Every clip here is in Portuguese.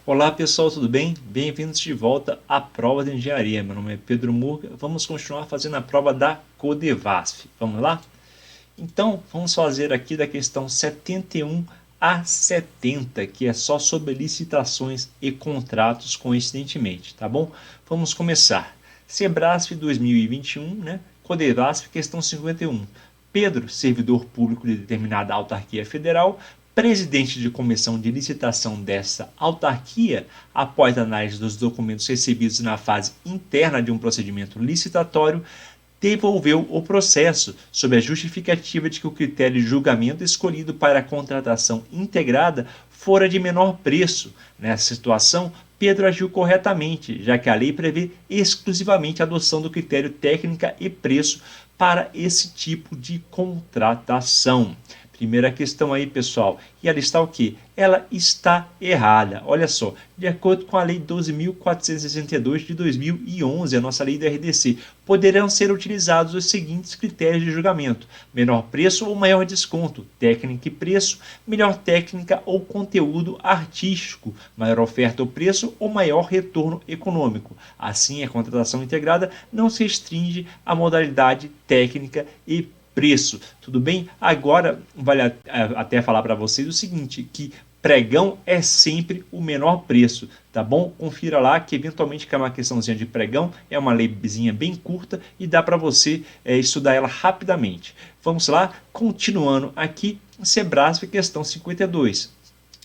Olá pessoal, tudo bem? Bem-vindos de volta à prova de engenharia. Meu nome é Pedro Murga. Vamos continuar fazendo a prova da Codevasf. Vamos lá? Então, vamos fazer aqui da questão 71 a 70, que é só sobre licitações e contratos coincidentemente, tá bom? Vamos começar. Sebrasf 2021, né? Codevasf, questão 51. Pedro, servidor público de determinada autarquia federal, presidente de comissão de licitação dessa autarquia, após análise dos documentos recebidos na fase interna de um procedimento licitatório, devolveu o processo sob a justificativa de que o critério de julgamento escolhido para a contratação integrada fora de menor preço. Nessa situação, Pedro agiu corretamente, já que a lei prevê exclusivamente a adoção do critério técnica e preço para esse tipo de contratação. Primeira questão aí, pessoal. E ela está o quê? Ela está errada. Olha só, de acordo com a Lei 12.462 de 2011, a nossa lei do RDC, poderão ser utilizados os seguintes critérios de julgamento: menor preço ou maior desconto, técnica e preço, melhor técnica ou conteúdo artístico, maior oferta ou preço ou maior retorno econômico. Assim, a contratação integrada não se restringe à modalidade técnica e preço, tudo bem? Agora vale até falar para vocês o seguinte, que pregão é sempre o menor preço, tá bom? Confira lá que eventualmente cai uma questãozinha de pregão, é uma leizinha bem curta e dá para você estudar ela rapidamente. Vamos lá, continuando aqui, Sebrasf, questão 52.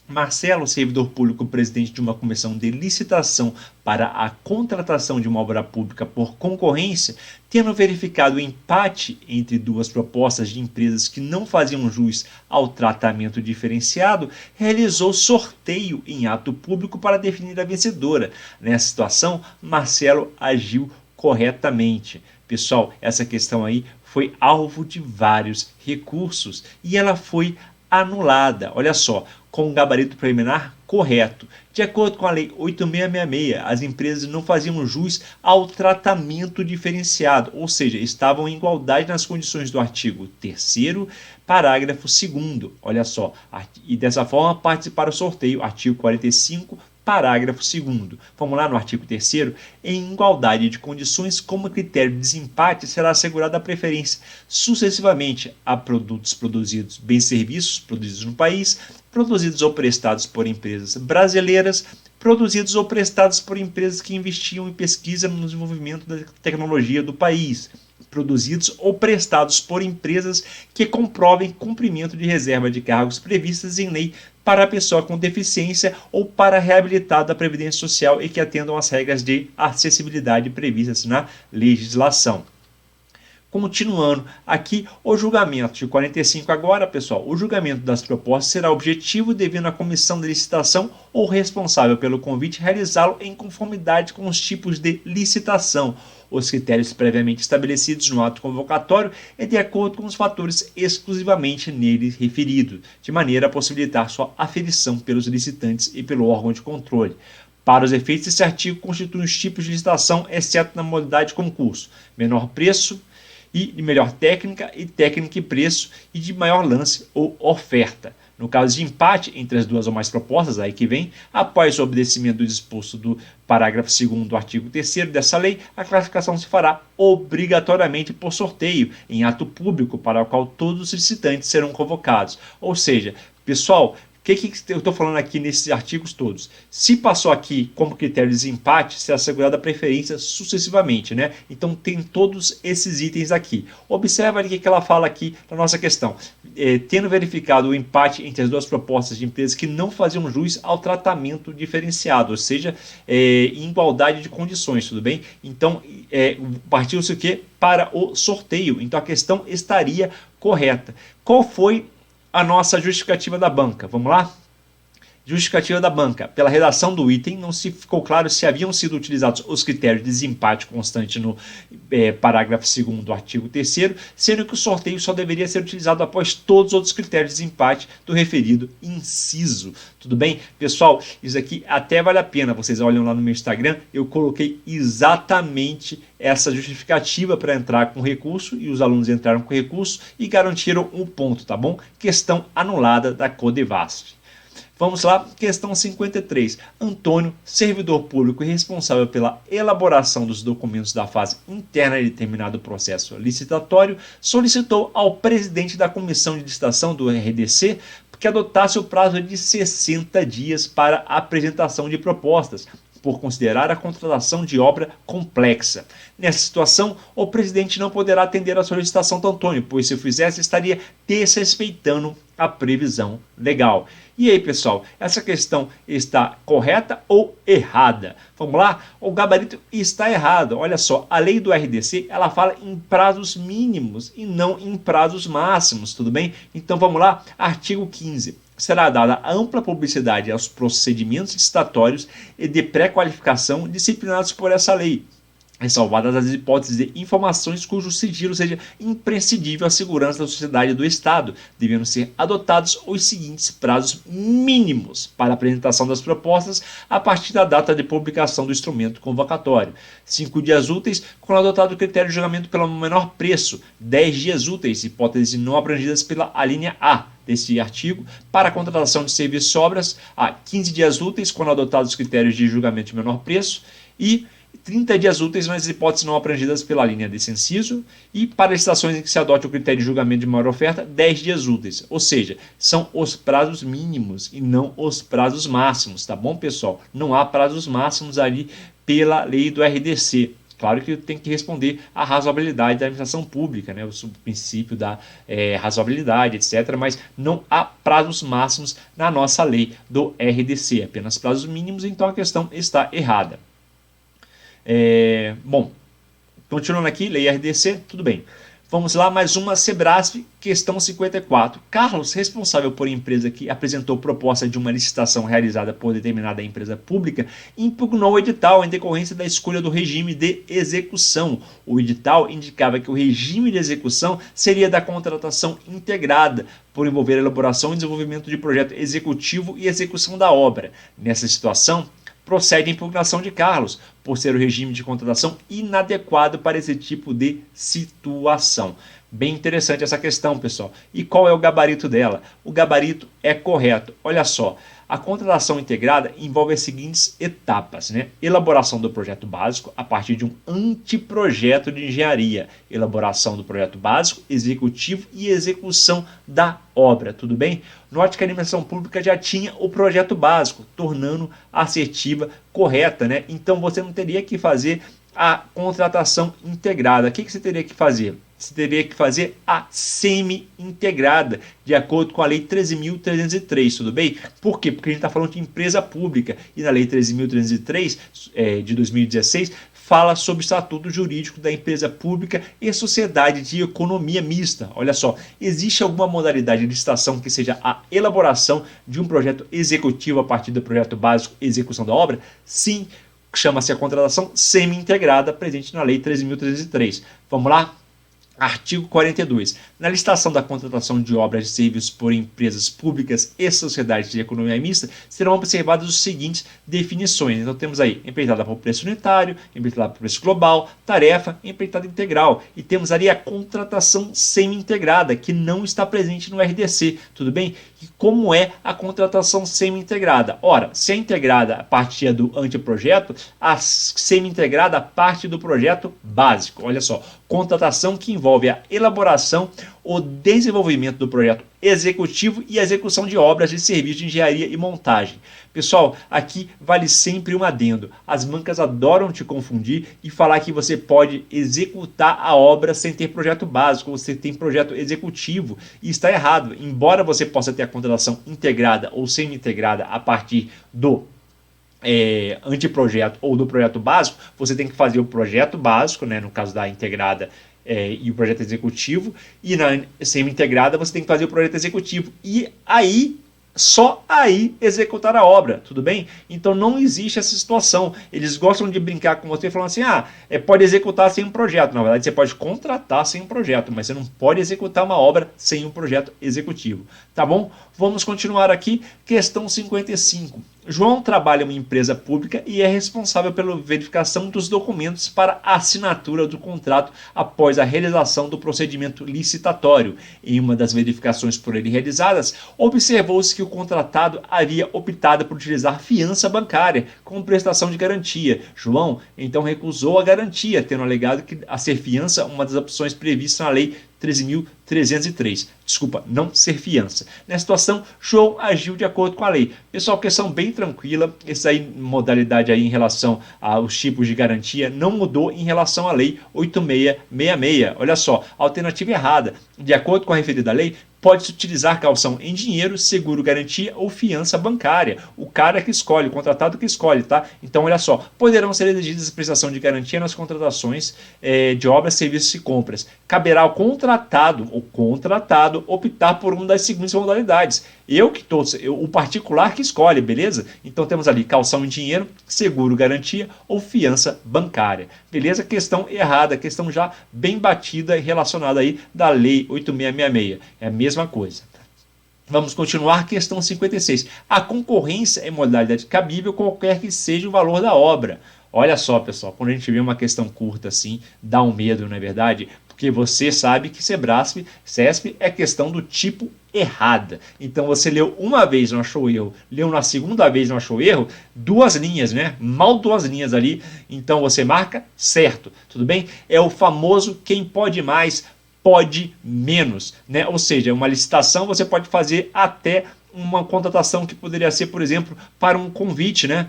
Marcelo, servidor público presidente de uma comissão de licitação para a contratação de uma obra pública por concorrência, tendo verificado o empate entre duas propostas de empresas que não faziam jus ao tratamento diferenciado, realizou sorteio em ato público para definir a vencedora. Nessa situação, Marcelo agiu corretamente. Pessoal, essa questão aí foi alvo de vários recursos e ela foi anulada. Olha só, com o gabarito preliminar correto. De acordo com a Lei 8666, as empresas não faziam jus ao tratamento diferenciado, ou seja, estavam em igualdade nas condições do artigo 3º, parágrafo 2º. Olha só, e dessa forma participaram do sorteio, artigo 45, parágrafo 2º. Vamos lá no artigo 3º. Em igualdade de condições, como critério de desempate, será assegurada a preferência sucessivamente a produtos produzidos, bens e serviços produzidos no país, produzidos ou prestados por empresas brasileiras, produzidos ou prestados por empresas que investiam em pesquisa no desenvolvimento da tecnologia do país, produzidos ou prestados por empresas que comprovem cumprimento de reserva de cargos previstas em lei para a pessoa com deficiência ou para reabilitado da Previdência Social e que atendam às regras de acessibilidade previstas na legislação. Continuando aqui, o julgamento de 45 agora, pessoal, o julgamento das propostas será objetivo devendo a comissão de licitação ou responsável pelo convite realizá-lo em conformidade com os tipos de licitação, os critérios previamente estabelecidos no ato convocatório e de acordo com os fatores exclusivamente nele referidos, de maneira a possibilitar sua aferição pelos licitantes e pelo órgão de controle. Para os efeitos, esse artigo constitui os tipos de licitação, exceto na modalidade de concurso: menor preço, e de melhor técnica e preço e de maior lance ou oferta. No caso de empate entre as duas ou mais propostas, aí que vem, após o obedecimento do disposto do parágrafo 2º do artigo 3º dessa lei, a classificação se fará obrigatoriamente por sorteio em ato público para o qual todos os licitantes serão convocados. Ou seja, pessoal, o que eu estou falando aqui nesses artigos todos? Se passou aqui como critério de desempate, será assegurada a preferência sucessivamente, né? Então tem todos esses itens aqui. Observa ali o que ela fala aqui na nossa questão. Tendo verificado o empate entre as duas propostas de empresas que não faziam jus ao tratamento diferenciado, ou seja, em igualdade de condições, tudo bem? Então, partiu-se o quê? Para o sorteio. Então a questão estaria correta. Qual foi a nossa justificativa da banca? Vamos lá? Justificativa da banca. Pela redação do item, não se ficou claro se haviam sido utilizados os critérios de desempate constante no parágrafo 2º do artigo 3º, sendo que o sorteio só deveria ser utilizado após todos os outros critérios de desempate do referido inciso. Tudo bem? Pessoal, isso aqui até vale a pena. Vocês olham lá no meu Instagram, eu coloquei exatamente essa justificativa para entrar com recurso e os alunos entraram com recurso e garantiram um ponto, tá bom? Questão anulada da Codevasf. Vamos lá, questão 53. Antônio, servidor público e responsável pela elaboração dos documentos da fase interna de determinado processo licitatório, solicitou ao presidente da comissão de licitação do RDC que adotasse o prazo de 60 dias para a apresentação de propostas, por considerar a contratação de obra complexa. Nessa situação, o presidente não poderá atender à solicitação do Antônio, pois se o fizesse, estaria desrespeitando a previsão legal. E aí, pessoal, essa questão está correta ou errada? Vamos lá? O gabarito está errado. Olha só, a lei do RDC, ela fala em prazos mínimos e não em prazos máximos, tudo bem? Então vamos lá, artigo 15. Será dada ampla publicidade aos procedimentos licitatórios e de pré-qualificação disciplinados por essa lei, ressalvadas as hipóteses de informações cujo sigilo seja imprescindível à segurança da sociedade e do Estado, devendo ser adotados os seguintes prazos mínimos para a apresentação das propostas a partir da data de publicação do instrumento convocatório: 5 dias úteis, quando adotado o critério de julgamento pelo menor preço; 10 dias úteis, hipóteses não abrangidas pela alínea A desse artigo, para a contratação de serviços e obras, a 15 dias úteis, quando adotados os critérios de julgamento de menor preço, e 30 dias úteis nas hipóteses não abrangidas pela linha desse inciso, e para licitações em que se adote o critério de julgamento de maior oferta, 10 dias úteis. Ou seja, são os prazos mínimos e não os prazos máximos, tá bom, pessoal? Não há prazos máximos ali pela lei do RDC. Claro que tem que responder à razoabilidade da administração pública, né? O princípio da razoabilidade, etc. Mas não há prazos máximos na nossa lei do RDC, apenas prazos mínimos, então a questão está errada. Bom, continuando aqui, lei RDC, tudo bem. Vamos lá, mais uma Sebrasp, questão 54. Carlos, responsável por empresa que apresentou proposta de uma licitação realizada por determinada empresa pública, impugnou o edital em decorrência da escolha do regime de execução. O edital indicava que o regime de execução seria da contratação integrada, por envolver a elaboração e desenvolvimento de projeto executivo e execução da obra. Nessa situação, procede a impugnação de Carlos, por ser o regime de contratação inadequado para esse tipo de situação. Bem interessante essa questão, pessoal. E qual é o gabarito dela? O gabarito é correto. Olha só, a contratação integrada envolve as seguintes etapas, né? Elaboração do projeto básico a partir de um anteprojeto de engenharia, elaboração do projeto básico, executivo e execução da obra, tudo bem? Note que a administração pública já tinha o projeto básico, tornando a assertiva correta, né? Então você não teria que fazer a contratação integrada. O que você teria que fazer? Você teria que fazer a semi-integrada, de acordo com a Lei 13.303, tudo bem? Por quê? Porque a gente está falando de empresa pública, e na Lei 13.303, de 2016, fala sobre o estatuto jurídico da empresa pública e sociedade de economia mista. Olha só, existe alguma modalidade de licitação que seja a elaboração de um projeto executivo a partir do projeto básico e execução da obra? Sim, chama-se a contratação semi-integrada, presente na Lei 13.303. Vamos lá? Artigo 42. Na licitação da contratação de obras e serviços por empresas públicas e sociedades de economia mista, serão observadas as seguintes definições. Então temos aí empreitada por preço unitário, empreitada por preço global, tarefa, empreitada integral. E temos ali a contratação semi-integrada, que não está presente no RDC, tudo bem? E como é a contratação semi-integrada? Ora, se a integrada partia do anteprojeto, a semi-integrada parte do projeto básico. Olha só, contratação que envolve a elaboração, o desenvolvimento do projeto executivo e a execução de obras de serviço de engenharia e montagem. Pessoal, aqui vale sempre um adendo. As bancas adoram te confundir e falar que você pode executar a obra sem ter projeto básico, você tem projeto executivo, e está errado. Embora você possa ter a contratação integrada ou semi-integrada a partir do anteprojeto ou do projeto básico, você tem que fazer o projeto básico, né, no caso da integrada, e o projeto executivo, e na semi-integrada você tem que fazer o projeto executivo, e aí, só aí, executar a obra, tudo bem? Então não existe essa situação. Eles gostam de brincar com você falando assim, pode executar sem um projeto. Na verdade, você pode contratar sem um projeto, mas você não pode executar uma obra sem um projeto executivo, tá bom? Vamos continuar aqui, questão 55. João trabalha em uma empresa pública e é responsável pela verificação dos documentos para a assinatura do contrato após a realização do procedimento licitatório. Em uma das verificações por ele realizadas, observou-se que o contratado havia optado por utilizar fiança bancária como prestação de garantia. João então recusou a garantia, tendo alegado que a ser fiança uma das opções previstas na Lei 13.303. Desculpa, não ser fiança. Nessa situação, João agiu de acordo com a lei. Pessoal, questão bem tranquila. Essa aí, modalidade aí em relação aos tipos de garantia não mudou em relação à Lei 8666. Olha só, alternativa errada. De acordo com a referida lei, pode-se utilizar calção em dinheiro, seguro garantia ou fiança bancária. O cara que escolhe, o contratado que escolhe, tá? Então, olha só, poderão ser exigidas prestação de garantia nas contratações de obras, serviços e compras. Caberá ao contratado optar por uma das seguintes modalidades. O particular que escolhe, beleza? Então temos ali calção em dinheiro, seguro garantia ou fiança bancária. Beleza? Questão errada, questão já bem batida relacionada aí da Lei 8666. É a mesma coisa. Vamos continuar, questão 56. A concorrência é modalidade cabível qualquer que seja o valor da obra. Olha só, pessoal, quando a gente vê uma questão curta assim, dá um medo, não é verdade? Porque você sabe que CESP é questão do tipo errada. Então você leu uma vez, não achou erro, leu na segunda vez, não achou erro, 2 linhas, né? Mal 2 linhas ali, então você marca certo, tudo bem? É o famoso quem pode mais, pode menos, né? Ou seja, uma licitação você pode fazer até uma contratação que poderia ser, por exemplo, para um convite, né?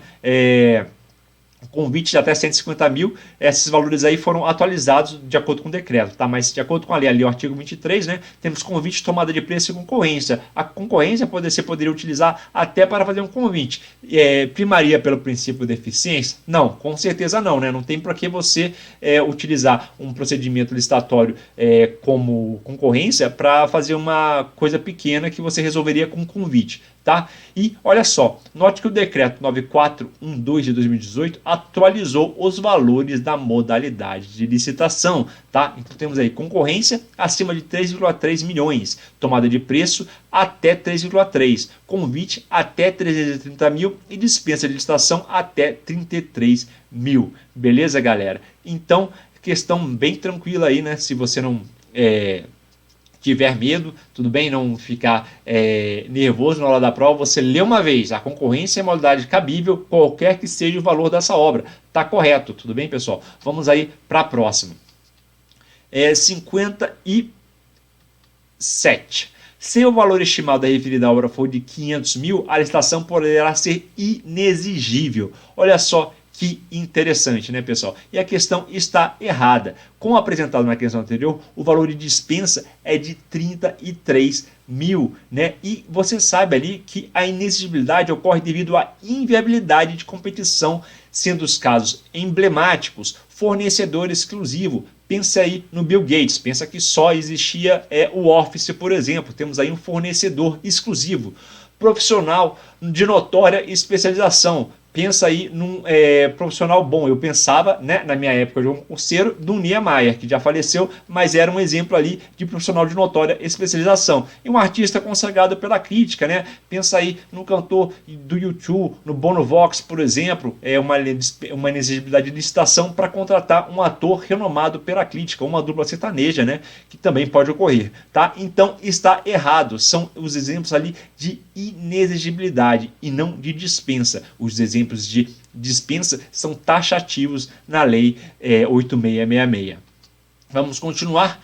Convite de até 150 mil, esses valores aí foram atualizados de acordo com o decreto, tá? Mas de acordo com a lei, ali o artigo 23, né? Temos convite, tomada de preço e concorrência. A concorrência você poderia utilizar até para fazer um convite. Primaria pelo princípio de eficiência? Não, com certeza não, né? Não tem para que você utilizar um procedimento licitatório como concorrência para fazer uma coisa pequena que você resolveria com convite. Tá? E olha só, note que o decreto 9412 de 2018 atualizou os valores da modalidade de licitação, tá? Então temos aí concorrência acima de 3,3 milhões, tomada de preço até 3,3, convite até 330 mil e dispensa de licitação até 33 mil. Beleza, galera? Então, questão bem tranquila aí, né? Se você não tiver medo, tudo bem, não ficar nervoso na hora da prova, você lê uma vez, a concorrência é modalidade cabível, qualquer que seja o valor dessa obra. Tá correto, tudo bem, pessoal? Vamos aí para a próxima. 57. Se o valor estimado da referida obra for de 500 mil, a licitação poderá ser inexigível. Olha só, que interessante, né, pessoal? E a questão está errada. Como apresentado na questão anterior, o valor de dispensa é de 33 mil, né? E você sabe ali que a inexigibilidade ocorre devido à inviabilidade de competição, sendo os casos emblemáticos, fornecedor exclusivo. Pensa aí no Bill Gates, pensa que só existia o Office, por exemplo. Temos aí um fornecedor exclusivo. Profissional de notória especialização. Pensa aí num profissional bom. Eu pensava, né, na minha época de um curseiro, do Niemeyer, que já faleceu, mas era um exemplo ali de profissional de notória especialização. E um artista consagrado pela crítica, né? Pensa aí no cantor do YouTube, no Bono Vox, por exemplo, uma inexigibilidade de licitação para contratar um ator renomado pela crítica, uma dupla sertaneja, né? Que também pode ocorrer, tá? Então está errado. São os exemplos ali de inexigibilidade e não de dispensa. Os exemplos de dispensa são taxativos na Lei 8666. Vamos continuar.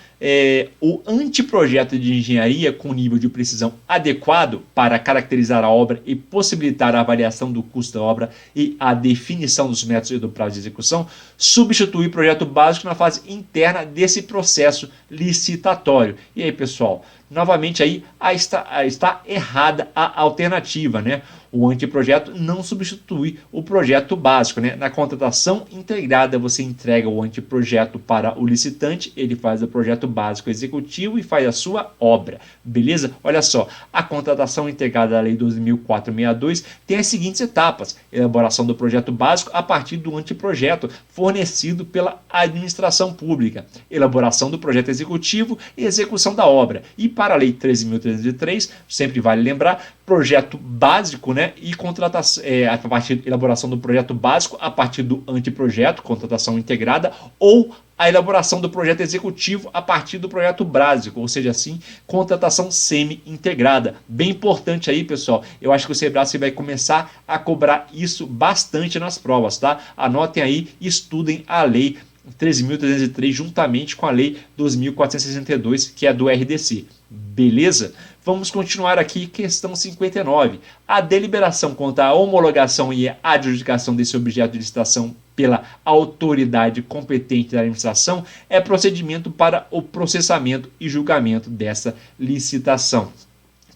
O anteprojeto de engenharia com nível de precisão adequado para caracterizar a obra e possibilitar a avaliação do custo da obra e a definição dos métodos e do prazo de execução substitui o projeto básico na fase interna desse processo licitatório. E aí, pessoal, novamente aí está errada a alternativa, né? O anteprojeto não substitui o projeto básico, né? Na contratação integrada, você entrega o anteprojeto para o licitante, ele faz o projeto básico executivo e faz a sua obra, beleza? Olha só, a contratação integrada da Lei 12.462 tem as seguintes etapas: elaboração do projeto básico a partir do anteprojeto fornecido pela administração pública, elaboração do projeto executivo e execução da obra. E para a Lei 13.303, sempre vale lembrar, projeto básico, né, e contratação, a partir da elaboração do projeto básico a partir do anteprojeto, contratação integrada, ou a elaboração do projeto executivo a partir do projeto básico, ou seja, assim, contratação semi-integrada. Bem importante aí, pessoal. Eu acho que o Sebrasp vai começar a cobrar isso bastante nas provas, tá? Anotem aí, estudem a lei 13.303 juntamente com a lei 2.462, que é do RDC. Beleza? Vamos continuar aqui, questão 59. A deliberação quanto à homologação e adjudicação desse objeto de licitação pela autoridade competente da administração é procedimento para o processamento e julgamento dessa licitação.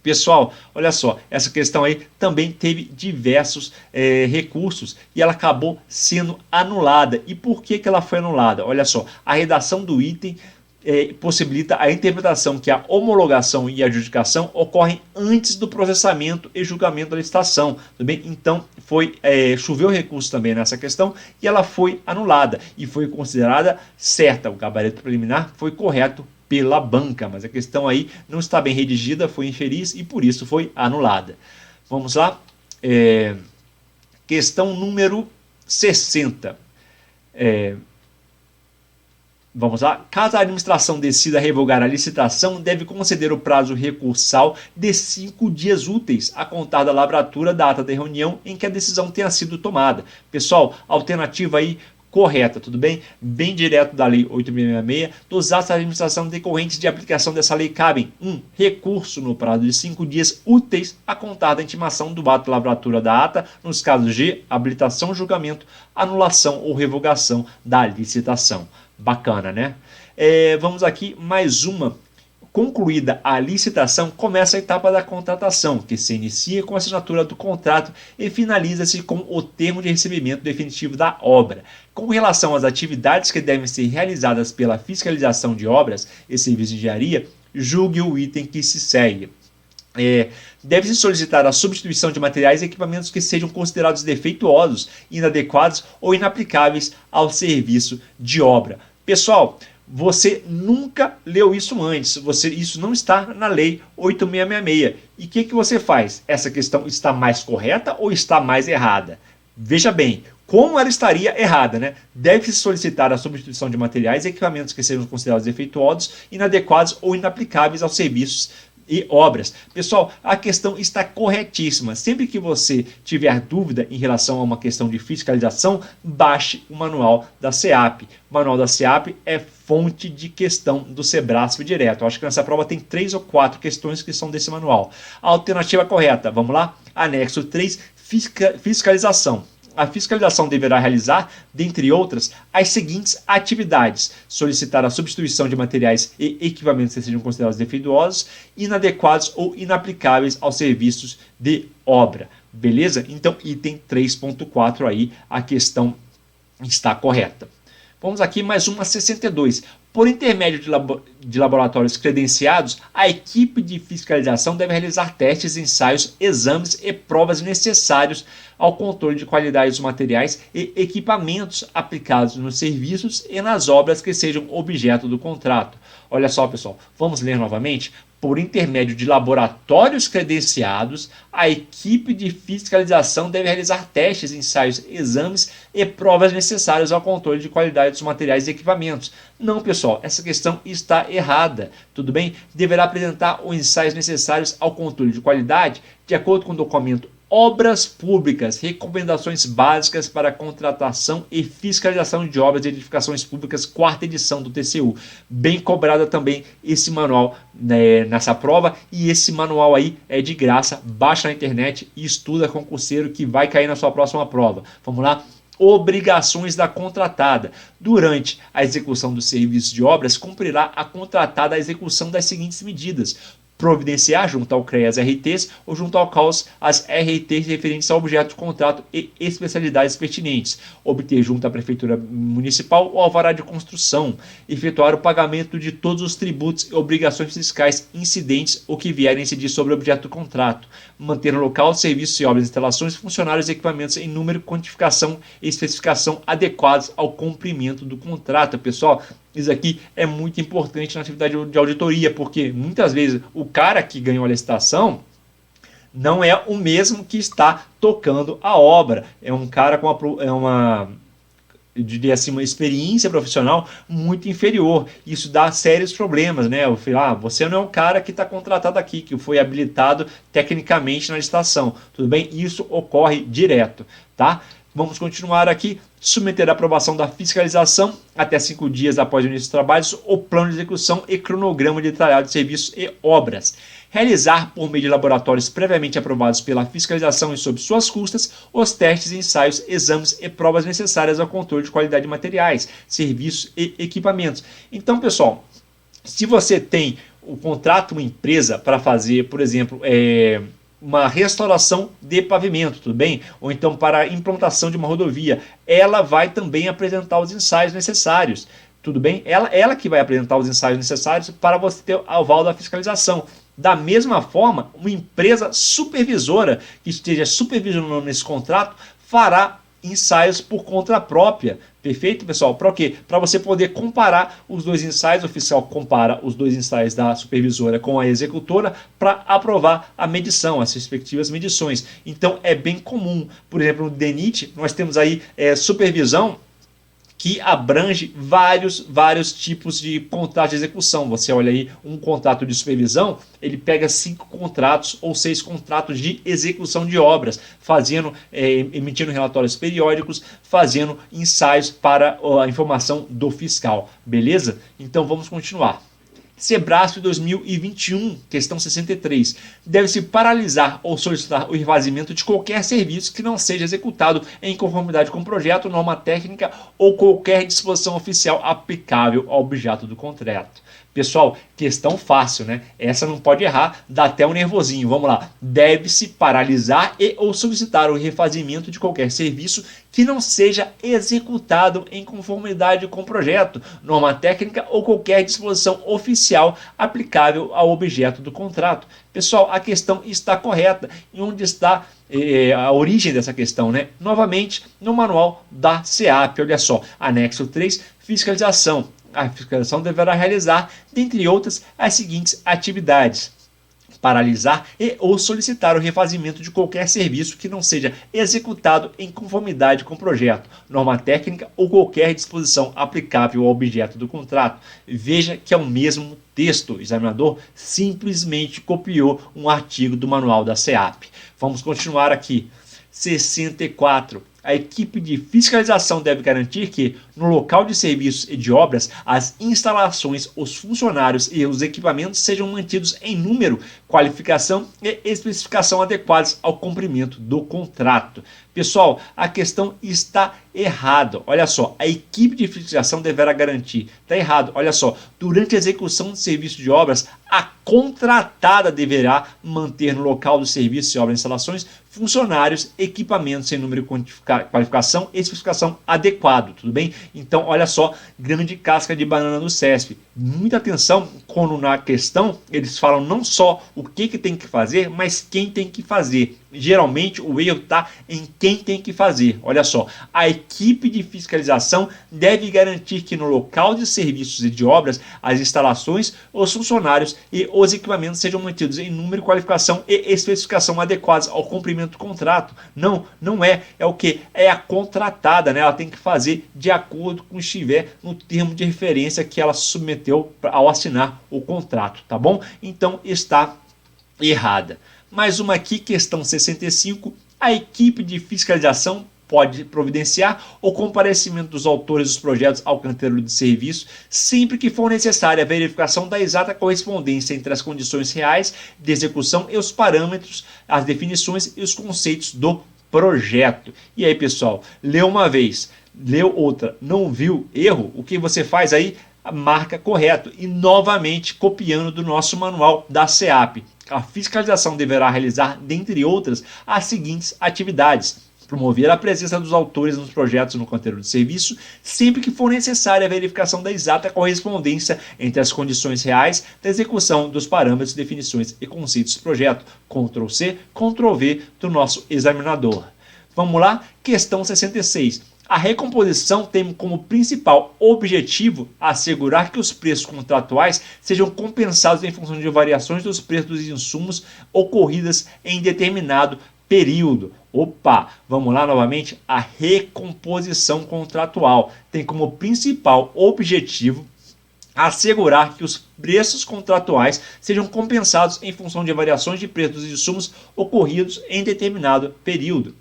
Pessoal, olha só, essa questão aí também teve diversos recursos e ela acabou sendo anulada. E por que ela foi anulada? Olha só, a redação do item possibilita a interpretação que a homologação e a adjudicação ocorrem antes do processamento e julgamento da licitação. Tudo bem? Então, choveu recurso também nessa questão e ela foi anulada e foi considerada certa. O gabarito preliminar foi correto pela banca, mas a questão aí não está bem redigida, foi infeliz e por isso foi anulada. Vamos lá. Questão número 60. Vamos lá. Caso a administração decida revogar a licitação, deve conceder o prazo recursal de 5 dias úteis a contar da lavratura da ata da reunião em que a decisão tenha sido tomada. Pessoal, alternativa aí correta, tudo bem? Bem direto da lei 8.666, dos atos da administração decorrentes de aplicação dessa lei cabem 1. Recurso no prazo de 5 dias úteis a contar da intimação do ato de lavratura da ata, nos casos de habilitação, julgamento, anulação ou revogação da licitação. Bacana, né? Vamos aqui, mais uma. Concluída a licitação, começa a etapa da contratação, que se inicia com a assinatura do contrato e finaliza-se com o termo de recebimento definitivo da obra. Com relação às atividades que devem ser realizadas pela fiscalização de obras e serviços de engenharia, julgue o item que se segue. Deve-se solicitar a substituição de materiais e equipamentos que sejam considerados defeituosos, inadequados ou inaplicáveis ao serviço de obra. Pessoal, você nunca leu isso antes, isso não está na lei 8.666. E o que você faz? Essa questão está mais correta ou está mais errada? Veja bem, como ela estaria errada, né? Deve-se solicitar a substituição de materiais e equipamentos que sejam considerados defeituosos, inadequados ou inaplicáveis aos serviços e obras. Pessoal, a questão está corretíssima. Sempre que você tiver dúvida em relação a uma questão de fiscalização, baixe o manual da SEAP. O manual da SEAP é fonte de questão do Sebrasp direto. Eu acho que nessa prova tem 3 ou 4 questões que são desse manual. A alternativa correta, vamos lá? Anexo 3, fiscalização. A fiscalização deverá realizar, dentre outras, as seguintes atividades: solicitar a substituição de materiais e equipamentos que sejam considerados defeituosos, inadequados ou inaplicáveis aos serviços de obra. Beleza? Então, item 3.4 aí, a questão está correta. Vamos aqui mais uma 62. Por intermédio de laboratórios credenciados, a equipe de fiscalização deve realizar testes, ensaios, exames e provas necessários ao controle de qualidade dos materiais e equipamentos aplicados nos serviços e nas obras que sejam objeto do contrato. Olha só, pessoal, vamos ler novamente. Por intermédio de laboratórios credenciados, a equipe de fiscalização deve realizar testes, ensaios, exames e provas necessárias ao controle de qualidade dos materiais e equipamentos. Não, pessoal, essa questão está errada. Tudo bem? Deverá apresentar os ensaios necessários ao controle de qualidade de acordo com o documento Obras Públicas, recomendações básicas para a contratação e fiscalização de obras de edificações públicas, 4ª edição do TCU. Bem cobrada também esse manual nessa prova, e esse manual aí é de graça, baixa na internet e estuda, concurseiro, que vai cair na sua próxima prova. Vamos lá? Obrigações da contratada. Durante a execução dos serviços de obras, cumprirá a contratada a execução das seguintes medidas: providenciar junto ao CREAS-RTs ou junto ao CAUS as RTs referentes ao objeto de contrato e especialidades pertinentes, obter junto à Prefeitura Municipal o alvará de construção, efetuar o pagamento de todos os tributos e obrigações fiscais incidentes ou que vierem a incidir sobre o objeto do contrato, manter no local serviços e obras, instalações, funcionários e equipamentos em número, quantificação e especificação adequados ao cumprimento do contrato. Pessoal, isso aqui é muito importante na atividade de auditoria, porque muitas vezes o cara que ganhou a licitação não é o mesmo que está tocando a obra. É um cara com eu diria assim, uma experiência profissional muito inferior. Isso dá sérios problemas, né? Eu falei, você não é um cara que está contratado aqui, que foi habilitado tecnicamente na licitação. Tudo bem? Isso ocorre direto, tá? Vamos continuar aqui. Submeter a aprovação da fiscalização até 5 dias após o início dos trabalhos, o plano de execução e cronograma de detalhado de serviços e obras. Realizar, por meio de laboratórios previamente aprovados pela fiscalização e sob suas custas, os testes, ensaios, exames e provas necessárias ao controle de qualidade de materiais, serviços e equipamentos. Então, pessoal, se você tem o contrato, uma empresa para fazer, por exemplo, uma restauração de pavimento, tudo bem? Ou então para a implantação de uma rodovia, ela vai também apresentar os ensaios necessários, tudo bem? Ela que vai apresentar os ensaios necessários para você ter o aval da fiscalização. Da mesma forma, uma empresa supervisora que esteja supervisionando esse contrato fará ensaios por conta própria. Perfeito, pessoal? Para o quê? Para você poder comparar os dois ensaios, o oficial compara os dois ensaios da supervisora com a executora para aprovar a medição, as respectivas medições. Então, é bem comum. Por exemplo, no DENIT, nós temos aí supervisão que abrange vários tipos de contrato de execução. Você olha aí um contrato de supervisão, ele pega 5 contratos ou 6 contratos de execução de obras, emitindo relatórios periódicos, fazendo ensaios para a informação do fiscal. Beleza? Então vamos continuar. Sebrasp 2021, questão 63. Deve-se paralisar ou solicitar o refazimento de qualquer serviço que não seja executado em conformidade com o projeto, norma técnica ou qualquer disposição oficial aplicável ao objeto do contrato. Pessoal, questão fácil, né? Essa não pode errar, dá até um nervosinho. Vamos lá. Deve-se paralisar e ou solicitar o refazimento de qualquer serviço que não seja executado em conformidade com o projeto, norma técnica ou qualquer disposição oficial aplicável ao objeto do contrato. Pessoal, a questão está correta. E onde está a origem dessa questão, né? Novamente, no manual da SEAP. Olha só, anexo 3, fiscalização. A fiscalização deverá realizar, dentre outras, as seguintes atividades: paralisar e ou solicitar o refazimento de qualquer serviço que não seja executado em conformidade com o projeto, norma técnica ou qualquer disposição aplicável ao objeto do contrato. Veja que é o mesmo texto. O examinador simplesmente copiou um artigo do manual da SEAP. Vamos continuar aqui. 64. A equipe de fiscalização deve garantir que, no local de serviços e de obras, as instalações, os funcionários e os equipamentos sejam mantidos em número, qualificação e especificação adequados ao cumprimento do contrato. Pessoal, a questão está errada. Olha só, a equipe de fiscalização deverá garantir. Está errado. Olha só, durante a execução de serviço de obras, a contratada deverá manter no local do serviço e obras e instalações funcionários, equipamentos em número, qualificação e especificação adequado, tudo bem? Então, olha só, grande casca de banana do CESP. Muita atenção quando na questão eles falam não só o que tem que fazer, mas quem tem que fazer. Geralmente o erro está em quem tem que fazer. Olha só, a equipe de fiscalização deve garantir que no local de serviços e de obras, as instalações, os funcionários e os equipamentos sejam mantidos em número, qualificação e especificação adequados ao cumprimento do contrato. Não é o que? É a contratada, né? Ela tem que fazer de acordo com o que estiver no termo de referência que ela submeteu ao assinar o contrato, tá bom? Então está errada. Mais uma aqui, questão 65. A equipe de fiscalização pode providenciar o comparecimento dos autores dos projetos ao canteiro de serviço sempre que for necessária a verificação da exata correspondência entre as condições reais de execução e os parâmetros, as definições e os conceitos do projeto. E aí, pessoal, leu uma vez, leu outra, não viu erro, o que você faz aí? Marca correto e novamente copiando do nosso manual da SEAP. A fiscalização deverá realizar, dentre outras, as seguintes atividades: promover a presença dos autores nos projetos no canteiro de serviço, sempre que for necessária a verificação da exata correspondência entre as condições reais da execução dos parâmetros, definições e conceitos do projeto. Ctrl+C, Ctrl+V do nosso examinador. Vamos lá? Questão 66. A recomposição tem como principal objetivo assegurar que os preços contratuais sejam compensados em função de variações dos preços dos insumos ocorridas em determinado período. Opa, vamos lá novamente. A recomposição contratual tem como principal objetivo assegurar que os preços contratuais sejam compensados em função de variações de preços dos insumos ocorridos em determinado período.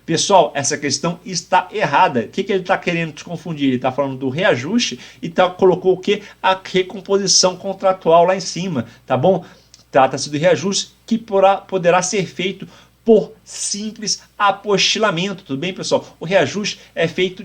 Pessoal, essa questão está errada. O que ele está querendo te confundir? Ele está falando do reajuste e colocou o que? A recomposição contratual lá em cima, tá bom? Trata-se do reajuste que poderá ser feito por simples apostilamento, tudo bem, pessoal? O reajuste é feito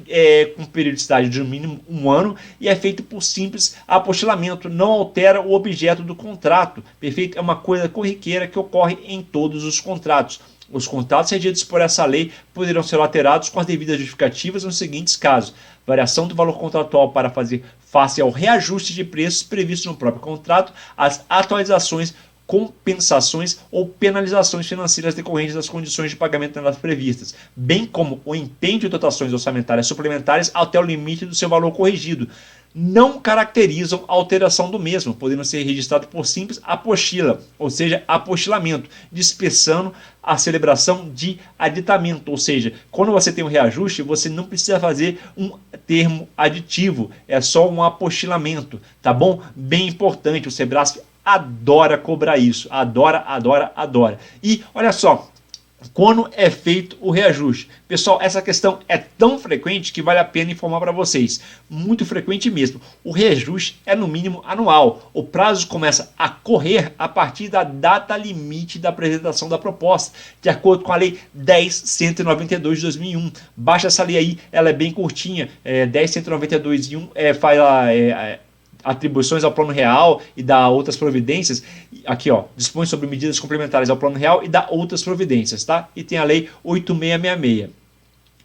com periodicidade de no mínimo 1 ano e é feito por simples apostilamento, não altera o objeto do contrato, perfeito? É uma coisa corriqueira que ocorre em todos os contratos. Os contratos regidos por essa lei poderão ser alterados com as devidas justificativas nos seguintes casos: variação do valor contratual para fazer face ao reajuste de preços previsto no próprio contrato, as atualizações, compensações ou penalizações financeiras decorrentes das condições de pagamento nelas previstas, bem como o empenho de dotações orçamentárias suplementares até o limite do seu valor corrigido, não caracterizam a alteração do mesmo, podendo ser registrado por simples apostila, ou seja, apostilamento, dispensando a celebração de aditamento, ou seja, quando você tem um reajuste, você não precisa fazer um termo aditivo, é só um apostilamento, tá bom? Bem importante, o Sebrasp adora cobrar isso, adora. E olha só, quando é feito o reajuste? Pessoal, essa questão é tão frequente que vale a pena informar para vocês. Muito frequente mesmo. O reajuste é no mínimo anual. O prazo começa a correr a partir da data limite da apresentação da proposta, de acordo com a Lei 10.192 de 2001. Baixa essa lei aí, ela é bem curtinha. 10.192.1 fala... atribuições ao plano real e dá outras providências. Aqui, ó, dispõe sobre medidas complementares ao plano real e dá outras providências, tá? E tem a lei 8666.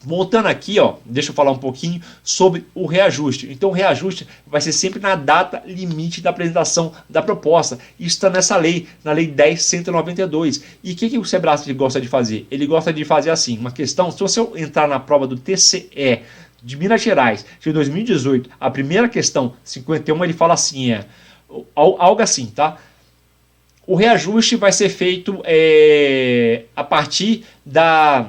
Voltando aqui, ó, deixa eu falar um pouquinho sobre o reajuste. Então, o reajuste vai ser sempre na data limite da apresentação da proposta. Isso está nessa lei, na lei 10.192. E o que o Sebrasp gosta de fazer? Ele gosta de fazer assim, uma questão, se você entrar na prova do TCE de Minas Gerais, de 2018, a primeira questão, 51, ele fala assim, algo assim, tá? O reajuste vai ser feito a partir da...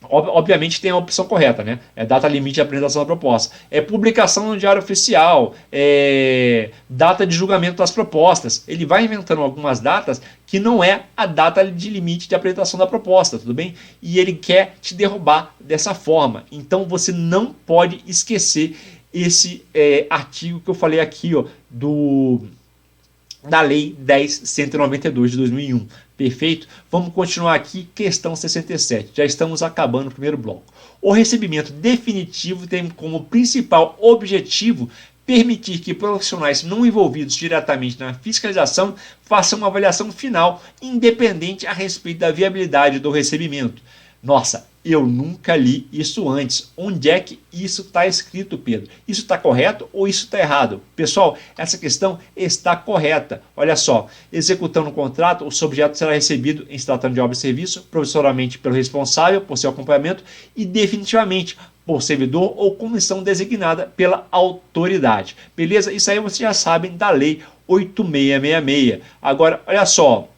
Obviamente tem a opção correta, né? É data limite de apresentação da proposta. É publicação no Diário Oficial, data de julgamento das propostas. Ele vai inventando algumas datas que não é a data de limite de apresentação da proposta, tudo bem? E ele quer te derrubar dessa forma. Então você não pode esquecer esse artigo que eu falei aqui, ó, da Lei 10.192 de 2001. Perfeito? Vamos continuar aqui, questão 67. Já estamos acabando o primeiro bloco. O recebimento definitivo tem como principal objetivo permitir que profissionais não envolvidos diretamente na fiscalização façam uma avaliação final independente a respeito da viabilidade do recebimento. Nossa, eu nunca li isso antes. Onde é que isso está escrito, Pedro? Isso está correto ou isso está errado? Pessoal, essa questão está correta. Olha só, executando o contrato, o subjeto será recebido em se tratando de obra e serviço, provisoriamente pelo responsável por seu acompanhamento e definitivamente por servidor ou comissão designada pela autoridade. Beleza? Isso aí vocês já sabem da Lei 8666. Agora, olha só.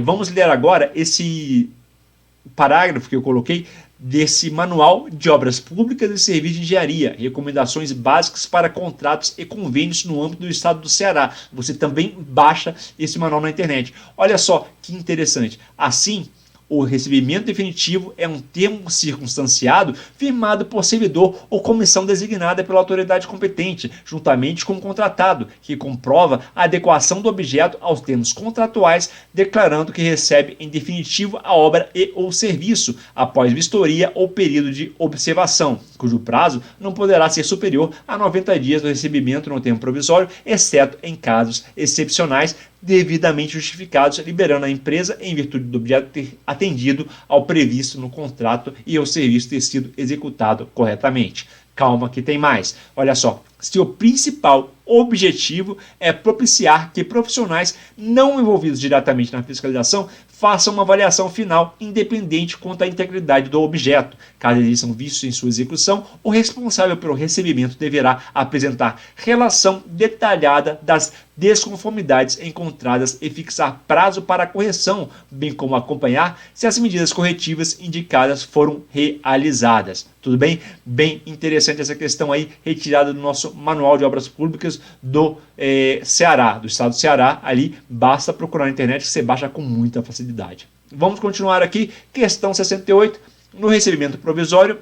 Vamos ler agora esse parágrafo que eu coloquei desse Manual de Obras Públicas e Serviços de Engenharia, recomendações básicas para contratos e convênios no âmbito do estado do Ceará. Você também baixa esse manual na internet. Olha só que interessante. Assim, o recebimento definitivo é um termo circunstanciado firmado por servidor ou comissão designada pela autoridade competente, juntamente com o contratado, que comprova a adequação do objeto aos termos contratuais, declarando que recebe em definitivo a obra e ou serviço, após vistoria ou período de observação, cujo prazo não poderá ser superior a 90 dias do recebimento no termo provisório, exceto em casos excepcionais, devidamente justificados, liberando a empresa em virtude do objeto ter atendido ao previsto no contrato e o serviço ter sido executado corretamente. Calma que tem mais. Olha só, seu principal objetivo é propiciar que profissionais não envolvidos diretamente na fiscalização faça uma avaliação final independente quanto à integridade do objeto. Caso existam vícios em sua execução, o responsável pelo recebimento deverá apresentar relação detalhada das desconformidades encontradas e fixar prazo para a correção, bem como acompanhar se as medidas corretivas indicadas foram realizadas. Tudo bem? Bem interessante essa questão aí, retirada do nosso Manual de Obras Públicas do Ceará, do estado do Ceará. Ali basta procurar na internet que você baixa com muita facilidade. Vamos continuar aqui, questão 68. No recebimento provisório,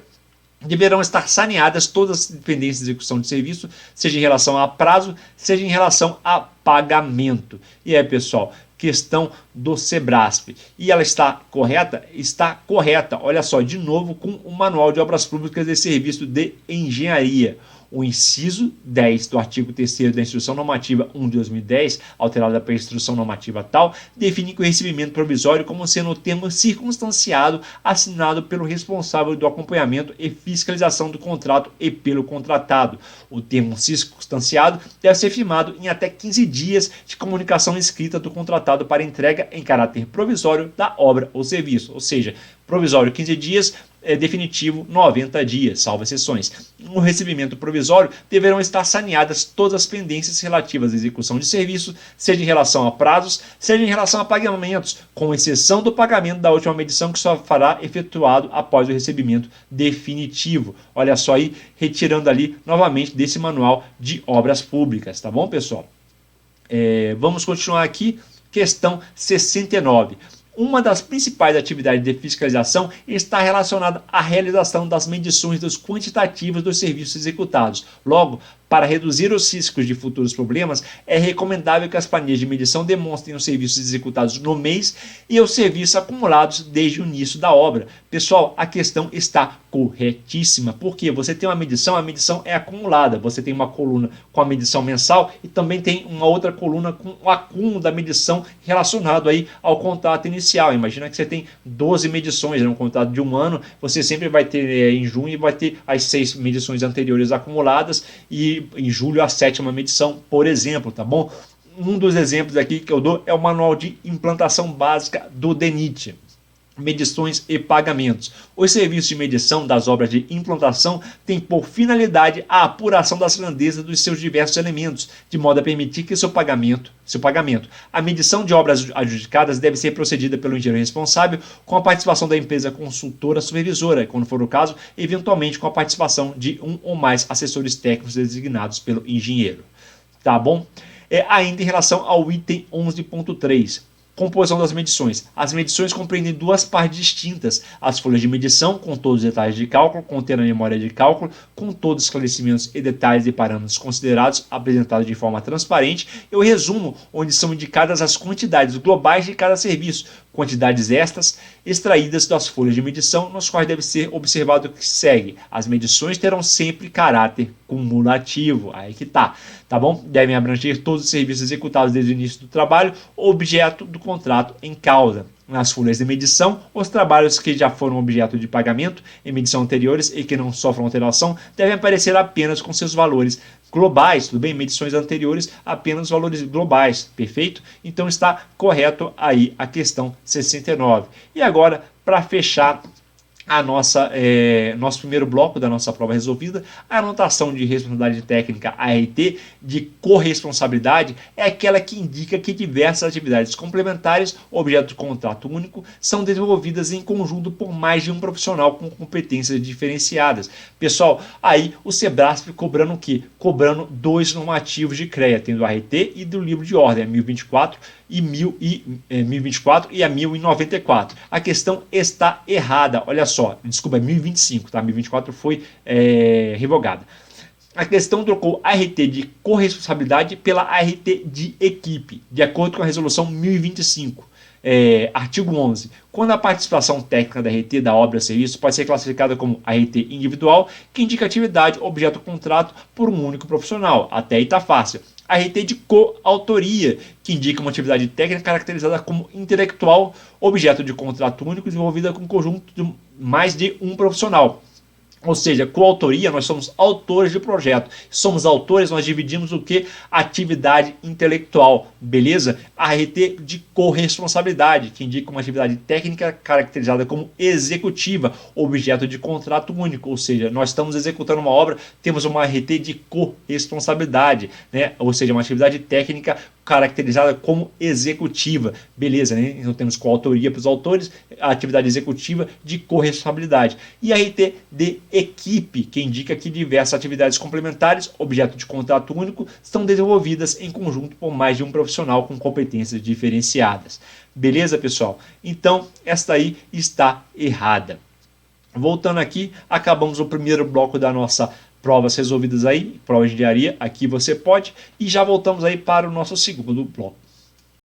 deverão estar saneadas todas as dependências de execução de serviço, seja em relação a prazo, seja em relação a pagamento. E aí, pessoal, questão do Sebrasp. E ela está correta? Está correta. Olha só, de novo com o Manual de Obras Públicas de Serviço de Engenharia. O inciso 10 do artigo 3º da Instrução Normativa 1 de 2010, alterada pela Instrução Normativa tal, define que o recebimento provisório como sendo o termo circunstanciado assinado pelo responsável do acompanhamento e fiscalização do contrato e pelo contratado. O termo circunstanciado deve ser firmado em até 15 dias de comunicação escrita do contratado para entrega em caráter provisório da obra ou serviço, ou seja, provisório 15 dias, definitivo 90 dias, salvo exceções. No recebimento provisório, deverão estar saneadas todas as pendências relativas à execução de serviço, seja em relação a prazos, seja em relação a pagamentos, com exceção do pagamento da última medição que só fará efetuado após o recebimento definitivo. Olha só aí, retirando ali novamente desse manual de obras públicas, tá bom, pessoal? Vamos continuar aqui, questão 69. Uma das principais atividades de fiscalização está relacionada à realização das medições dos quantitativos dos serviços executados. Logo, para reduzir os riscos de futuros problemas, é recomendável que as planilhas de medição demonstrem os serviços executados no mês e os serviços acumulados desde o início da obra. Pessoal, a questão está corretíssima, porque você tem uma medição, a medição é acumulada. Você tem uma coluna com a medição mensal e também tem uma outra coluna com o acúmulo da medição relacionado aí ao contrato inicial. Imagina que você tem 12 medições, um contrato de um ano, você sempre vai ter em junho vai ter as 6 medições anteriores acumuladas e em julho a 7ª medição, por exemplo, tá bom? Um dos exemplos aqui que eu dou é o Manual de Implantação Básica do DENIT. Medições e pagamentos. Os serviços de medição das obras de implantação têm por finalidade a apuração das grandezas dos seus diversos elementos, de modo a permitir que seu pagamento. A medição de obras adjudicadas deve ser procedida pelo engenheiro responsável com a participação da empresa consultora supervisora, quando for o caso, eventualmente com a participação de um ou mais assessores técnicos designados pelo engenheiro. Tá bom? Ainda em relação ao item 11.3. Composição das medições. As medições compreendem duas partes distintas. As folhas de medição, com todos os detalhes de cálculo, contendo a memória de cálculo, com todos os esclarecimentos e detalhes e parâmetros considerados, apresentados de forma transparente, e o resumo, onde são indicadas as quantidades globais de cada serviço, quantidades estas extraídas das folhas de medição, nos quais deve ser observado o que segue. As medições terão sempre caráter cumulativo. Aí que tá bom? Devem abranger todos os serviços executados desde o início do trabalho, objeto do contrato em causa. Nas folhas de medição, os trabalhos que já foram objeto de pagamento em medição anteriores e que não sofram alteração devem aparecer apenas com seus valores globais, tudo bem? Medições anteriores, apenas os valores globais, perfeito? Então está correto aí a questão 69. E agora, para fechar nosso primeiro bloco da nossa prova resolvida, a anotação de responsabilidade técnica ART de corresponsabilidade é aquela que indica que diversas atividades complementares, objeto de contrato único, são desenvolvidas em conjunto por mais de um profissional com competências diferenciadas. Pessoal, aí o Sebrasp cobrando o quê? Cobrando 2 normativos de CREA, tendo o ART e do livro de ordem, a 1024 e 1024 e a 1094. A questão está errada, olha só, desculpa, é 1025, tá? 1024 foi revogada. A questão trocou ART de corresponsabilidade pela ART de equipe, de acordo com a resolução 1025. Artigo 11. Quando a participação técnica da ART da obra ou serviço pode ser classificada como ART individual, que indica atividade, objeto ou contrato por um único profissional. Até aí está fácil. ART de coautoria, que indica uma atividade técnica caracterizada como intelectual, objeto de contrato único desenvolvida com um conjunto de mais de um profissional. Ou seja, coautoria, nós somos autores de projeto. Somos autores, nós dividimos o que? Atividade intelectual, beleza? ART de corresponsabilidade, que indica uma atividade técnica caracterizada como executiva, objeto de contrato único. Ou seja, nós estamos executando uma obra, temos uma ART de corresponsabilidade, né? Ou seja, uma atividade técnica caracterizada como executiva, beleza, né? Então temos coautoria para os autores, a atividade executiva de corresponsabilidade. E a RT de equipe, que indica que diversas atividades complementares, objeto de contrato único, são desenvolvidas em conjunto por mais de um profissional com competências diferenciadas. Beleza, pessoal? Então, esta aí está errada. Voltando aqui, acabamos o primeiro bloco da nossa provas resolvidas aí, provas de engenharia, aqui você pode, e já voltamos aí para o nosso segundo bloco.